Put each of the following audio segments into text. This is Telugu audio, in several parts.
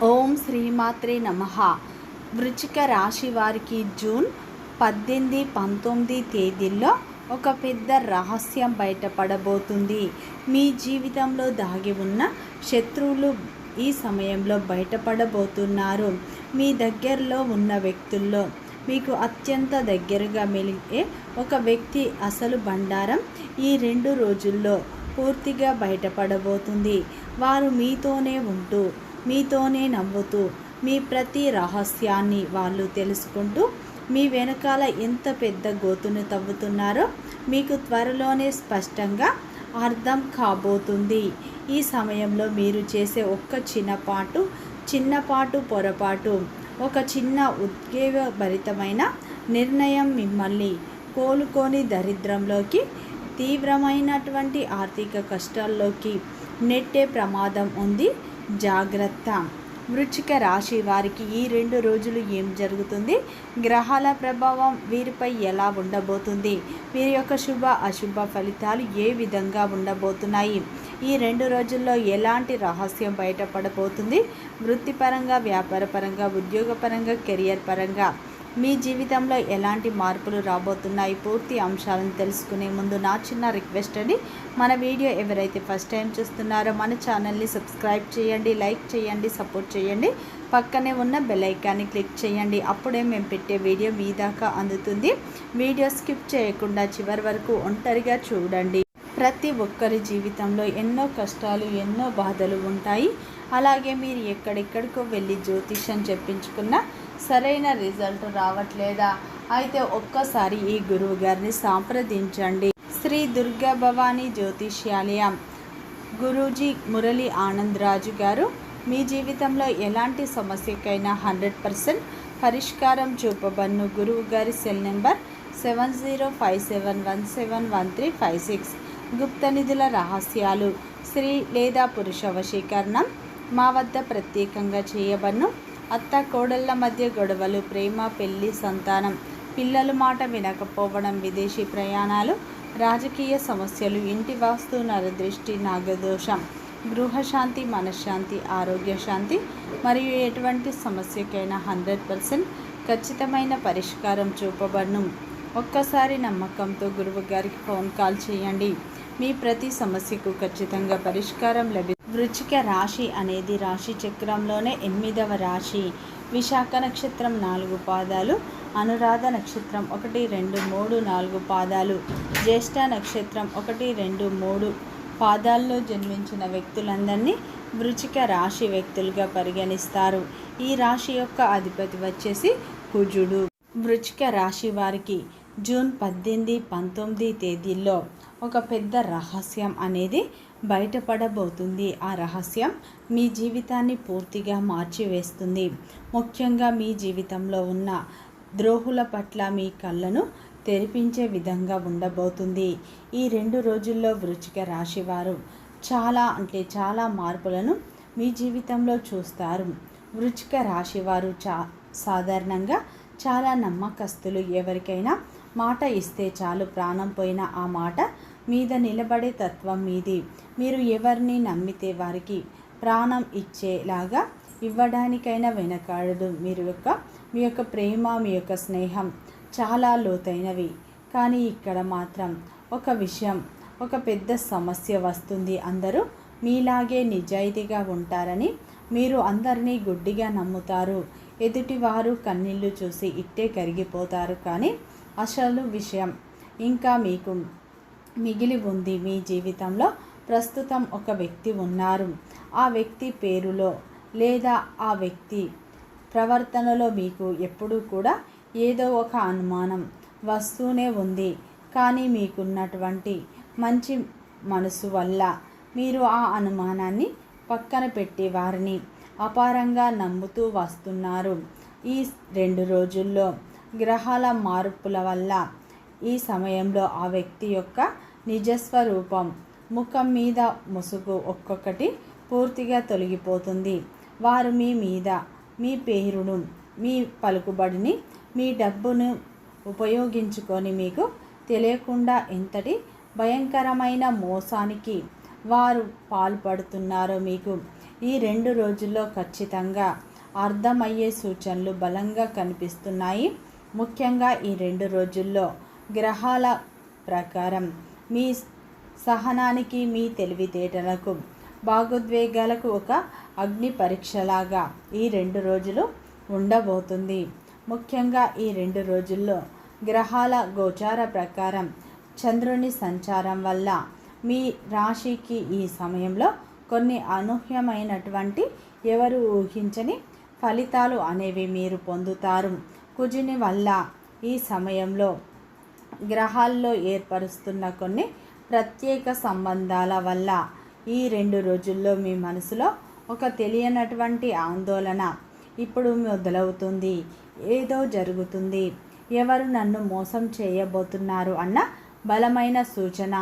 ఓం శ్రీమాత్రే నమః. వృశ్చిక రాశి వారికి జూన్ 18, 19 తేదీల్లో ఒక పెద్ద రహస్యం బయటపడబోతుంది. మీ జీవితంలో దాగి ఉన్న శత్రువులు ఈ సమయంలో బయటపడబోతున్నారు. మీ దగ్గరలో ఉన్న వ్యక్తుల్లో మీకు అత్యంత దగ్గరగా మెలిగే ఒక వ్యక్తి అసలు బండారం ఈ 2 రోజుల్లో పూర్తిగా బయటపడబోతుంది. వారు మీతోనే ఉంటూ, మీతోనే నవ్వుతూ, మీ ప్రతి రహస్యాన్ని వాళ్ళు తెలుసుకుంటూ, మీ వెనకాల ఎంత పెద్ద గోతును తవ్వుతున్నారో మీకు త్వరలోనే స్పష్టంగా అర్థం కాబోతుంది. ఈ సమయంలో మీరు చేసే ఒక్క చిన్నపాటు పొరపాటు, ఒక చిన్న ఉద్వేగభరితమైన నిర్ణయం మిమ్మల్ని కోలుకొని దరిద్రంలోకి, తీవ్రమైనటువంటి ఆర్థిక కష్టాల్లోకి నెట్టే ప్రమాదం ఉంది. జాగ్రత్త. వృశ్చిక రాశి వారికి ఈ 2 రోజులు ఏం జరుగుతుంది, గ్రహాల ప్రభావం వీరిపై ఎలా ఉండబోతుంది, వీరి యొక్క శుభ అశుభ ఫలితాలు ఏ విధంగా ఉండబోతున్నాయి, ఈ 2 రోజుల్లో ఎలాంటి రహస్యం బయటపడబోతుంది, వృత్తిపరంగా, వ్యాపారపరంగా, ఉద్యోగపరంగా, కెరియర్ పరంగా మీ జీవితంలో ఎలాంటి మార్పులు రాబోతున్నాయి, పూర్తి అంశాలను తెలుసుకునే ముందు నా చిన్న రిక్వెస్ట్ అండి, మన వీడియో ఎవరైతే ఫస్ట్ టైం చూస్తున్నారో మన ఛానల్ని సబ్స్క్రైబ్ చేయండి, లైక్ చేయండి, సపోర్ట్ చేయండి, పక్కనే ఉన్న బెల్ ఐకాన్ని క్లిక్ చేయండి. అప్పుడే మేము పెట్టే వీడియో మీ దాకా అందుతుంది. వీడియో స్కిప్ చేయకుండా చివరి వరకు ఒంటరిగా చూడండి. ప్రతి ఒక్కరి జీవితంలో ఎన్నో కష్టాలు, ఎన్నో బాధలు ఉంటాయి. అలాగే మీరు ఎక్కడెక్కడికో వెళ్ళి జ్యోతిష్యం చెప్పించుకున్నా సరైన రిజల్ట్ రావట్లేదా? అయితే ఒక్కసారి ఈ గురువు గారిని సంప్రదించండి. శ్రీ దుర్గా భవానీ జ్యోతిష్యాలయం గురూజీ మురళీ ఆనంద్ రాజు గారు మీ జీవితంలో ఎలాంటి సమస్యకైనా 100% పరిష్కారం చూపబడును. గురువు గారి సెల్ నెంబర్ 7057171356. గుప్త నిధుల రహస్యాలు, స్త్రీ లేదా పురుష వశీకరణం మా వద్ద ప్రత్యేకంగా చేయబడును. అత్త కోడళ్ళ మధ్య గొడవలు, ప్రేమ, పెళ్లి, సంతానం, పిల్లల మాట వినకపోవడం, విదేశీ ప్రయాణాలు, రాజకీయ సమస్యలు, ఇంటి వాస్తు, నరదృష్టి, నాగదోషం, గృహశాంతి, మనశ్శాంతి, ఆరోగ్య శాంతి మరియు ఎటువంటి సమస్యకైనా 100% ఖచ్చితమైన పరిష్కారం చూపబడును. ఒక్కసారి నమ్మకంతో గురువు గారికి ఫోన్ కాల్ చేయండి. మీ ప్రతి సమస్యకు ఖచ్చితంగా పరిష్కారం లభిస్తుంది. వృశ్చిక రాశి అనేది రాశి చక్రంలోనే 8వ రాశి. విశాఖ నక్షత్రం 4 పాదాలు, అనురాధ నక్షత్రం 1, 2, 3, 4 పాదాలు, జ్యేష్ఠ నక్షత్రం 1, 2, 3 పాదాల్లో జన్మించిన వ్యక్తులందరినీ వృశ్చిక రాశి వ్యక్తులుగా పరిగణిస్తారు. ఈ రాశి యొక్క అధిపతి వచ్చేసి కుజుడు. వృశ్చిక రాశి వారికి జూన్ 18, 19 తేదీల్లో ఒక పెద్ద రహస్యం అనేది బయటపడబోతుంది. ఆ రహస్యం మీ జీవితాన్ని పూర్తిగా మార్చివేస్తుంది. ముఖ్యంగా మీ జీవితంలో ఉన్న ద్రోహుల పట్ల మీ కళ్ళను తెరిపించే విధంగా ఉండబోతుంది. ఈ 2 రోజుల్లో వృశ్చిక రాశి వారు చాలా మార్పులను మీ జీవితంలో చూస్తారు. వృశ్చిక రాశి వారు సాధారణంగా చాలా నమ్మకస్తులు. ఎవరికైనా మాట ఇస్తే చాలు, ప్రాణం పోయిన ఆ మాట మీద నిలబడే తత్వం మీది. మీరు ఎవరిని నమ్మితే వారికి ప్రాణం ఇచ్చేలాగా ఇవ్వడానికైనా వెనకాడదు. మీ యొక్క ప్రేమ, మీ యొక్క స్నేహం చాలా లోతైనవి. కానీ ఇక్కడ మాత్రం ఒక పెద్ద సమస్య వస్తుంది. అందరూ మీలాగే నిజాయితీగా ఉంటారని మీరు అందరినీ గుడ్డిగా నమ్ముతారు. ఎదుటివారు కన్నీళ్లు చూసి ఇట్టే కరిగిపోతారు. కానీ అసలు విషయం ఇంకా మీకు మిగిలి ఉంది. మీ జీవితంలో ప్రస్తుతం ఒక వ్యక్తి ఉన్నారు. ఆ వ్యక్తి పేరులో లేదా ఆ వ్యక్తి ప్రవర్తనలో మీకు ఎప్పుడూ కూడా ఏదో ఒక అనుమానం వస్తూనే ఉంది. కానీ మీకున్నటువంటి మంచి మనసు వల్ల మీరు ఆ అనుమానాన్ని పక్కన పెట్టి వారిని అపారంగా నమ్ముతూ వస్తున్నారు. ఈ 2 రోజుల్లో గ్రహాల మార్పుల వల్ల ఈ సమయంలో ఆ వ్యక్తి యొక్క నిజస్వరూపం, ముఖం మీద ముసుగు ఒక్కొక్కటి పూర్తిగా తొలగిపోతుంది. వారు మీ మీద మీ పేరును, మీ పలుకుబడిని, మీ డబ్బును ఉపయోగించుకొని మీకు తెలియకుండా ఎంతటి భయంకరమైన మోసానికి వారు పాల్పడుతున్నారో మీకు ఈ 2 రోజుల్లో ఖచ్చితంగా అర్థమయ్యే సూచనలు బలంగా కనిపిస్తున్నాయి. ముఖ్యంగా ఈ 2 రోజుల్లో గ్రహాల ప్రకారం మీ సహనానికి, మీ తెలివితేటలకు, భాగోద్వేగాలకు ఒక అగ్ని పరీక్షలాగా ఈ 2 రోజులు ఉండబోతుంది. ముఖ్యంగా ఈ 2 రోజుల్లో గ్రహాల గోచార ప్రకారం చంద్రుని సంచారం వల్ల మీ రాశికి ఈ సమయంలో కొన్ని అనూహ్యమైనటువంటి, ఎవరు ఊహించని ఫలితాలు అనేవి మీరు పొందుతారు. కుజుని వల్ల ఈ సమయంలో గ్రహాల్లో ఏర్పరుస్తున్న కొన్ని ప్రత్యేక సంబంధాల వల్ల ఈ 2 రోజుల్లో మీ మనసులో ఒక తెలియనటువంటి ఆందోళన ఇప్పుడు మొదలవుతుంది. ఏదో జరుగుతుంది, ఎవరు నన్ను మోసం చేయబోతున్నారు అన్న బలమైన సూచన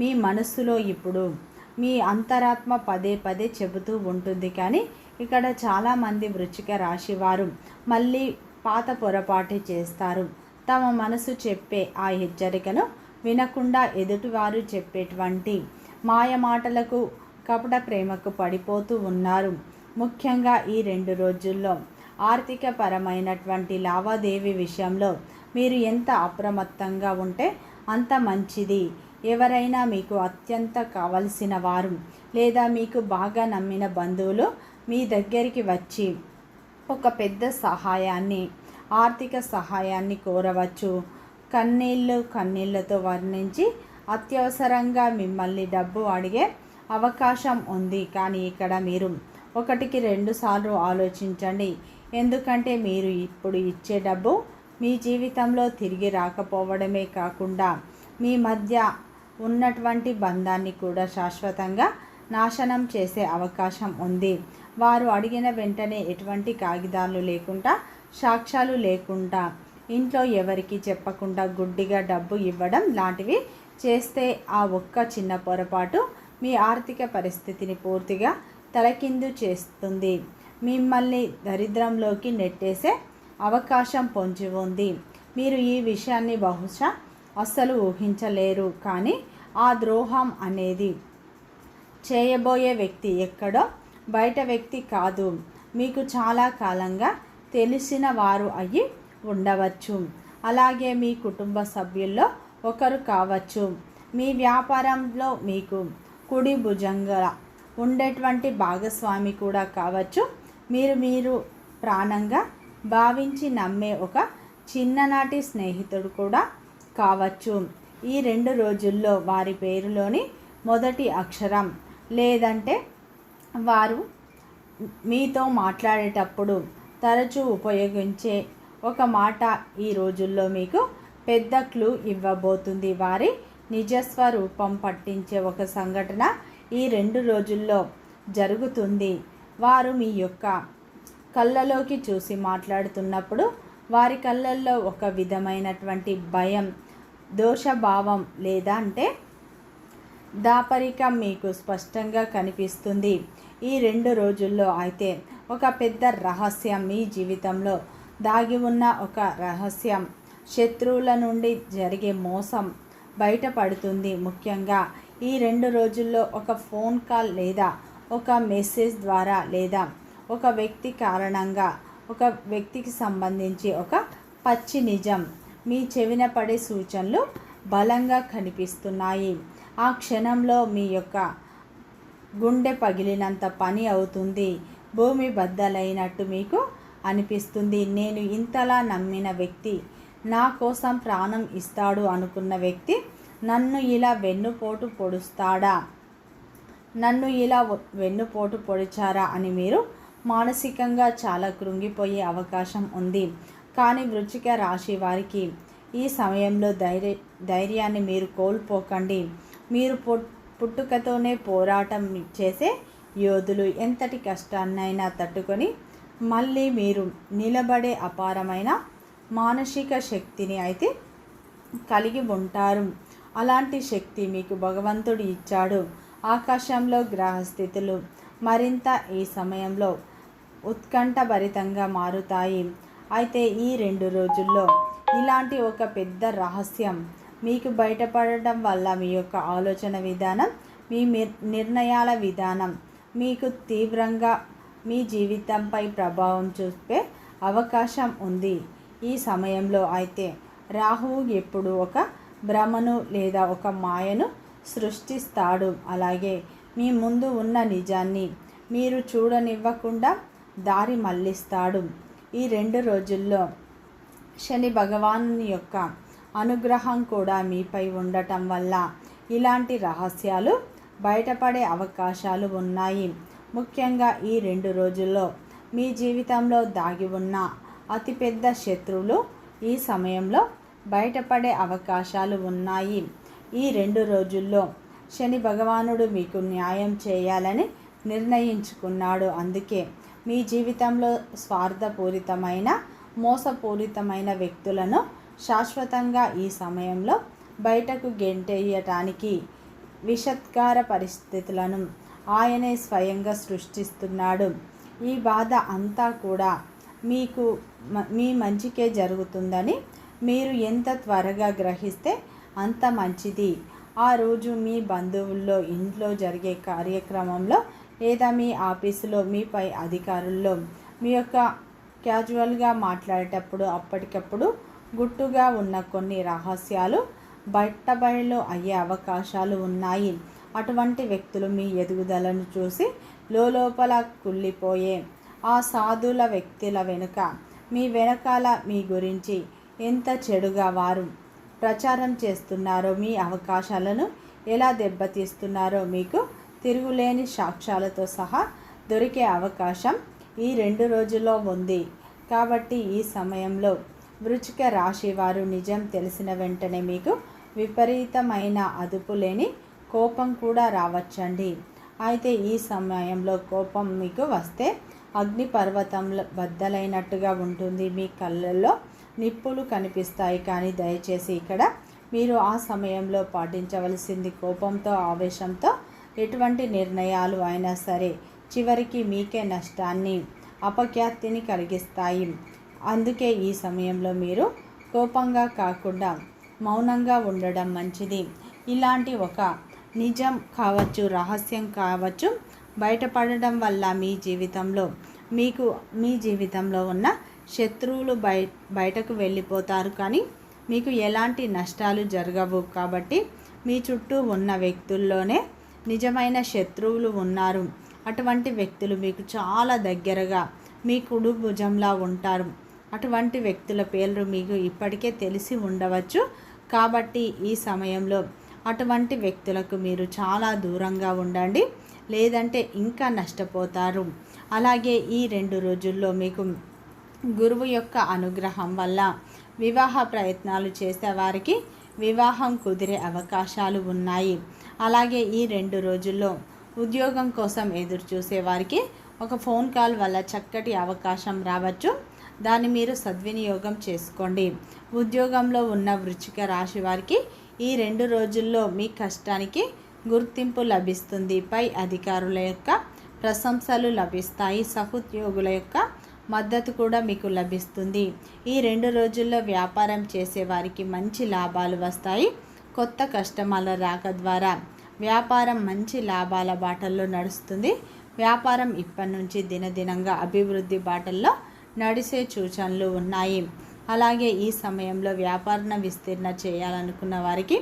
మీ మనస్సులో ఇప్పుడు మీ అంతరాత్మ పదే పదే చెబుతూ ఉంటుంది. కానీ ఇక్కడ చాలామంది వృశ్చిక రాశి వారు మళ్ళీ పాత పొరపాటు చేస్తారు. తమ మనసు చెప్పే ఆ హెచ్చరికను వినకుండా ఎదుటివారు చెప్పేటువంటి మాయ మాటలకు, కపట ప్రేమకు పడిపోతూ ఉన్నారు. ముఖ్యంగా ఈ 2 రోజుల్లో ఆర్థిక పరమైనటువంటి లావాదేవీ విషయంలో మీరు ఎంత అప్రమత్తంగా ఉంటే అంత మంచిది. ఎవరైనా మీకు అత్యంత కావలసిన వారు లేదా మీకు బాగా నమ్మిన బంధువులు మీ దగ్గరికి వచ్చి ఒక పెద్ద సహాయాన్ని, ఆర్థిక సహాయాన్ని కోరవచ్చు. కన్నీళ్లతో వర్ణించి అత్యవసరంగా మిమ్మల్ని డబ్బు అడిగే అవకాశం ఉంది. కానీ ఇక్కడ మీరు 1కి 2 సార్లు ఆలోచించండి. ఎందుకంటే మీరు ఇప్పుడు ఇచ్చే డబ్బు మీ జీవితంలో తిరిగి రాకపోవడమే కాకుండా మీ మధ్య ఉన్నటువంటి బంధాన్ని కూడా శాశ్వతంగా నాశనం చేసే అవకాశం ఉంది. వారు అడిగిన వెంటనే ఎటువంటి కాగితాలు లేకుండా, సాక్ష్యాలు లేకుండా, ఇంట్లో ఎవరికి చెప్పకుండా గుడ్డిగా డబ్బు ఇవ్వడం లాంటివి చేస్తే ఆ ఒక్క చిన్న పొరపాటు మీ ఆర్థిక పరిస్థితిని పూర్తిగా తలకిందు చేస్తుంది. మిమ్మల్ని దరిద్రంలోకి నెట్టేసే అవకాశం పొంచి ఉంది. మీరు ఈ విషయాన్ని బహుశా అస్సలు ఊహించలేరు. కానీ ఆ ద్రోహం అనేది చేయబోయే వ్యక్తి ఎక్కడో బయట వ్యక్తి కాదు, మీకు చాలా కాలంగా తెలిసిన వారు అయ్యి ఉండవచ్చు. అలాగే మీ కుటుంబ సభ్యుల్లో ఒకరు కావచ్చు. మీ వ్యాపారంలో మీకు కుడి భుజంగా ఉండేటువంటి భాగస్వామి కూడా కావచ్చు. మీరు ప్రాణంగా భావించి నమ్మే ఒక చిన్ననాటి స్నేహితుడు కూడా కావచ్చు. ఈ 2 రోజుల్లో వారి పేరులోని మొదటి అక్షరం లేదంటే వారు మీతో మాట్లాడేటప్పుడు తరచూ ఉపయోగించే ఒక మాట ఈ రోజుల్లో మీకు పెద్ద క్లూ ఇవ్వబోతుంది. వారి నిజస్వరూపం పట్టించే ఒక సంఘటన ఈ 2 రోజుల్లో జరుగుతుంది. వారు మీ యొక్క కళ్ళలోకి చూసి మాట్లాడుతున్నప్పుడు వారి కళ్ళల్లో ఒక విధమైనటువంటి భయం, దోషభావం లేదా అంటే దాపరికం మీకు స్పష్టంగా కనిపిస్తుంది. ఈ 2 రోజుల్లో అయితే ఒక పెద్ద రహస్యం, మీ జీవితంలో దాగి ఉన్న ఒక రహస్యం, శత్రువుల నుండి జరిగే మోసం బయటపడుతుంది. ముఖ్యంగా ఈ 2 రోజుల్లో ఒక ఫోన్ కాల్ లేదా ఒక మెసేజ్ ద్వారా లేదా ఒక వ్యక్తి కారణంగా ఒక వ్యక్తికి సంబంధించి ఒక పచ్చి నిజం మీ చెవిన పడే సూచనలు బలంగా కనిపిస్తున్నాయి. ఆ క్షణంలో మీ యొక్క గుండె పగిలినంత పని అవుతుంది. భూమి బద్దలైనట్టు మీకు అనిపిస్తుంది. నేను ఇంతలా నమ్మిన వ్యక్తి, నా కోసం ప్రాణం ఇస్తాడు అనుకున్న వ్యక్తి నన్ను ఇలా వెన్నుపోటు పొడుస్తాడా, నన్ను ఇలా వెన్నుపోటు పొడిచారా అని మీరు మానసికంగా చాలా కృంగిపోయే అవకాశం ఉంది. కానీ వృశ్చిక రాశి వారికి ఈ సమయంలో ధైర్యాన్ని మీరు కోల్పోకండి. మీరు పుట్టుకతోనే పోరాటం చేసే యోధులు. ఎంతటి కష్టాన్నైనా తట్టుకొని మళ్ళీ మీరు నిలబడే అపారమైన మానసిక శక్తిని అయితే కలిగి ఉంటారు. అలాంటి శక్తి మీకు భగవంతుడు ఇచ్చాడు. ఆకాశంలో గ్రహస్థితులు మరింత ఈ సమయంలో ఉత్కంఠభరితంగా మారుతాయి. అయితే ఈ 2 రోజుల్లో ఇలాంటి ఒక పెద్ద రహస్యం మీకు బయటపడటం వల్ల మీ యొక్క ఆలోచన విధానం, మీ నిర్ణయాల విధానం, మీకు తీవ్రంగా మీ జీవితంపై ప్రభావం చూపే అవకాశం ఉంది. ఈ సమయంలో అయితే రాహువు ఎప్పుడు ఒక భ్రమను లేదా ఒక మాయను సృష్టిస్తాడు. అలాగే మీ ముందు ఉన్న నిజాన్ని మీరు చూడనివ్వకుండా దారి మళ్ళిస్తాడు. ఈ 2 రోజుల్లో శని భగవాను యొక్క అనుగ్రహం కూడా మీపై ఉండటం వల్ల ఇలాంటి రహస్యాలు బయటపడే అవకాశాలు ఉన్నాయి. ముఖ్యంగా ఈ 2 రోజుల్లో మీ జీవితంలో దాగి ఉన్న అతిపెద్ద శత్రువులు ఈ సమయంలో బయటపడే అవకాశాలు ఉన్నాయి. ఈ 2 రోజుల్లో శని భగవానుడు మీకు న్యాయం చేయాలని నిర్ణయించుకున్నాడు. అందుకే మీ జీవితంలో స్వార్థపూరితమైన మోసపూరితమైన వ్యక్తులను శాశ్వతంగా ఈ సమయంలో బయటకు గెంటేయటానికి విషత్కార పరిస్థితులను ఆయనే స్వయంగా సృష్టిస్తున్నాడు. ఈ బాధ అంతా కూడా మీకు మీ మంచికే జరుగుతుందని మీరు ఎంత త్వరగా గ్రహిస్తే అంత మంచిది. ఆ రోజు మీ బంధువుల్లో, ఇంట్లో జరిగే కార్యక్రమంలో లేదా మీ ఆఫీసులో మీ పై అధికారుల్లో మీ యొక్క క్యాజువల్గా మాట్లాడేటప్పుడు అప్పటికప్పుడు గుట్టుగా ఉన్న కొన్ని రహస్యాలు బయటబయలు అయ్యే అవకాశాలు ఉన్నాయి. అటువంటి వ్యక్తులు మీ ఎదుగుదలను చూసి లోపల కుళ్ళిపోయే ఆ సాధుల వ్యక్తుల వెనుక మీ వెనకాల మీ గురించి ఎంత చెడుగా వారు ప్రచారం చేస్తున్నారో, మీ అవకాశాలను ఎలా దెబ్బతీస్తున్నారో మీకు తిరుగులేని సాక్ష్యాలతో సహా దొరికే అవకాశం ఈ 2 రోజుల్లో ఉంది. కాబట్టి ఈ సమయంలో వృశ్చిక రాశి వారు నిజం తెలిసిన వెంటనే మీకు విపరీతమైన అదుపు లేని కోపం కూడా రావచ్చండి. అయితే ఈ సమయంలో కోపం మీకు వస్తే అగ్నిపర్వతంలో బద్దలైనట్టుగా ఉంటుంది. మీ కళ్ళల్లో నిప్పులు కనిపిస్తాయి. కానీ దయచేసి ఇక్కడ మీరు ఆ సమయంలో పాటించవలసింది కోపంతో, ఆవేశంతో ఎటువంటి నిర్ణయాలు అయినా సరే చివరికి మీకే నష్టాన్ని, అపఖ్యాతిని కలిగిస్తాయి. అందుకే ఈ సమయంలో మీరు కోపంగా కాకుండా మౌనంగా ఉండడం మంచిది. ఇలాంటి ఒక నిజం కావచ్చు, రహస్యం కావచ్చు బయటపడడం వల్ల మీ జీవితంలో ఉన్న శత్రువులు బయటకు వెళ్ళిపోతారు. కానీ మీకు ఎలాంటి నష్టాలు జరగవు. కాబట్టి మీ చుట్టూ ఉన్న వ్యక్తుల్లోనే నిజమైన శత్రువులు ఉన్నారు. అటువంటి వ్యక్తులు మీకు చాలా దగ్గరగా మీ కుడి భుజంలా ఉంటారు. అటువంటి వ్యక్తుల పేర్లు మీకు ఇప్పటికే తెలిసి ఉండవచ్చు. కాబట్టి ఈ సమయంలో అటువంటి వ్యక్తులకు మీరు చాలా దూరంగా ఉండండి, లేదంటే ఇంకా నష్టపోతారు. అలాగే ఈ 2 రోజుల్లో మీకు గురువు యొక్క అనుగ్రహం వల్ల వివాహ ప్రయత్నాలు చేసేవారికి వివాహం కుదిరే అవకాశాలు ఉన్నాయి. అలాగే ఈ 2 రోజుల్లో ఉద్యోగం కోసం ఎదురు చూసేవారికి ఒక ఫోన్ కాల్ వల్ల చక్కటి అవకాశం రావచ్చు. దాన్ని మీరు సద్వినియోగం చేసుకోండి. ఉద్యోగంలో ఉన్న వృశ్చిక రాశి వారికి ఈ 2 రోజుల్లో మీ కష్టానికి గుర్తింపు లభిస్తుంది. పై అధికారుల యొక్క ప్రశంసలు లభిస్తాయి. సహోద్యోగుల యొక్క మద్దతు కూడా మీకు లభిస్తుంది. ఈ 2 రోజుల్లో వ్యాపారం చేసేవారికి మంచి లాభాలు వస్తాయి. కొత్త కస్టమర్ల రాక ద్వారా వ్యాపారం మంచి లాభాల బాటల్లో నడుస్తుంది. వ్యాపారం ఇప్పటి నుంచి దినదినంగా అభివృద్ధి బాటల్లో నడిసే సూచనలు ఉన్నాయి. అలాగే ఈ సమయంలో వ్యాపారణ విస్తరణ చేయాలనుకున్న వారికి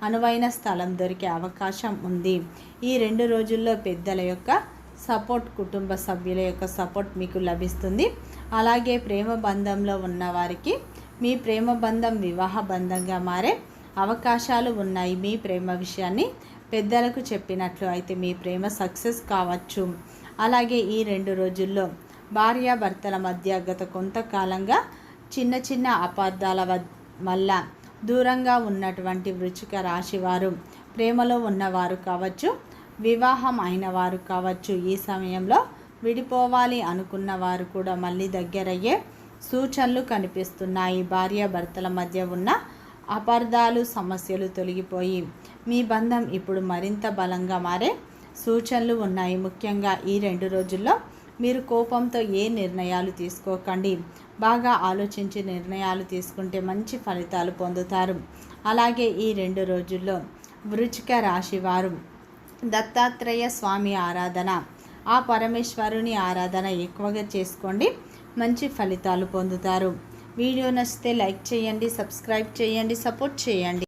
అనువైన స్థలం దొరికే అవకాశం ఉంది. ఈ 2 రోజుల్లో పెద్దల యొక్క సపోర్ట్, కుటుంబ సభ్యుల యొక్క సపోర్ట్ మీకు లభిస్తుంది. అలాగే ప్రేమ బంధంలో ఉన్నవారికి మీ ప్రేమ బంధం వివాహ బంధంగా మారే అవకాశాలు ఉన్నాయి. మీ ప్రేమ విషయాన్ని పెద్దలకు చెప్పినట్లు అయితే మీ ప్రేమ సక్సెస్ కావచ్చు. అలాగే ఈ 2 రోజుల్లో భార్యాభర్తల మధ్య గత కొంతకాలంగా చిన్న చిన్న అపార్థాల వల్ల దూరంగా ఉన్నటువంటి వృశ్చిక రాశి వారు, ప్రేమలో ఉన్నవారు కావచ్చు, వివాహం అయిన వారు కావచ్చు, ఈ సమయంలో విడిపోవాలి అనుకున్న వారు కూడా మళ్ళీ దగ్గరయ్యే సూచనలు కనిపిస్తున్నాయి. భార్యాభర్తల మధ్య ఉన్న అపార్థాలు, సమస్యలు తొలగిపోయి మీ బంధం ఇప్పుడు మరింత బలంగా మారే సూచనలు ఉన్నాయి. ముఖ్యంగా ఈ 2 రోజుల్లో మీరు కోపంతో ఏ నిర్ణయాలు తీసుకోకండి. బాగా ఆలోచించి నిర్ణయాలు తీసుకుంటే మంచి ఫలితాలు పొందుతారు. అలాగే ఈ 2 రోజుల్లో వృశ్చిక రాశి వారు దత్తాత్రేయ స్వామి ఆరాధన ఆ పరమేశ్వరుని ఆరాధన ఎక్కువగా చేసుకోండి, మంచి ఫలితాలు పొందుతారు. వీడియో నచ్చితే లైక్ చేయండి, సబ్స్క్రైబ్ చేయండి, సపోర్ట్ చేయండి.